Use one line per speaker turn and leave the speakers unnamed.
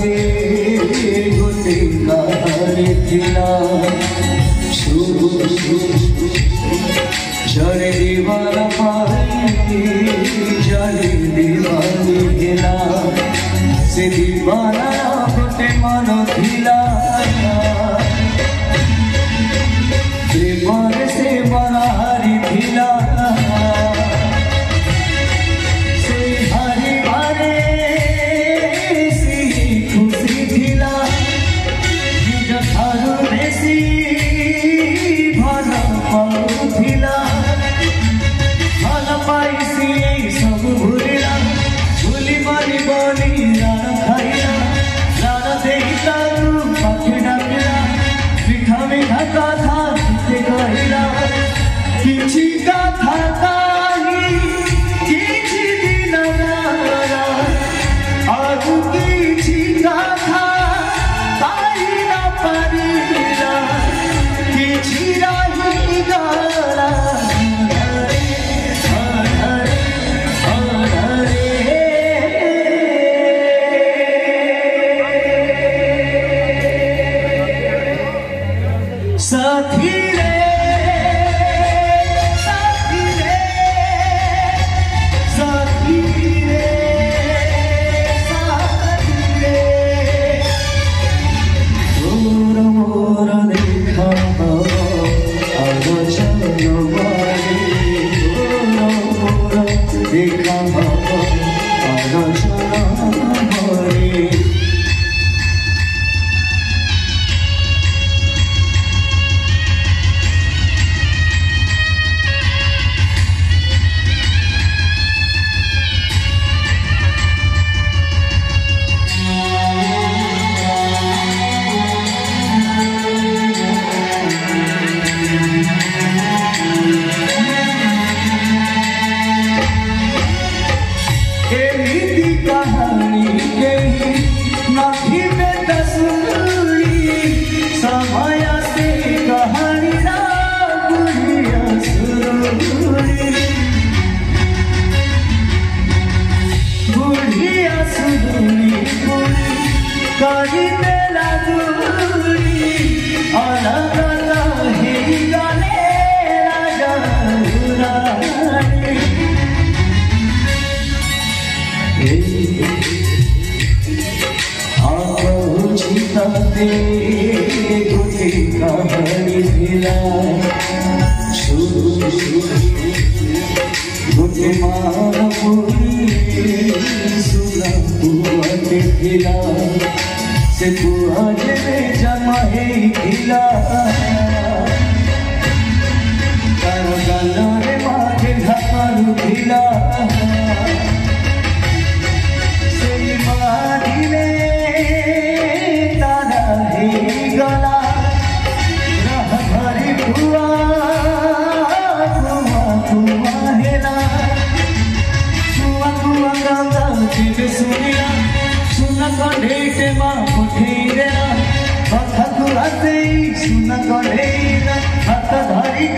दे गोटे कहानी थिला जड़े दीवाना पाई जड़े दीवानी थिला से दीवाना गोटे मन थिला प्रेम से बनारी थिला साथी रे साथी रे साथी रे साथी रे मोर देखा आज चलो बारी मोर देखा आज चलो बारी कहानी गई नाथी में दसूरी समय से कहानी ना बुढ़िया सुरूरी बुढ़िया सुरूरी कहीं में लगूरी अलग ही गाने राजा दे गोटे कहानी थिला गोटे मान पुरी सुना पुआटे थिला से पुआटे में जमा हे थिला तार गानारे माथे ढाकालु थिला से मारी में गला रह भरी कुआ कुआ कुआ हेला कुआ कुआ गंगा जीव सुनिया सुना कढ़े माँ उठेरा कथा कुआ से सुना कढ़े हाथ धरी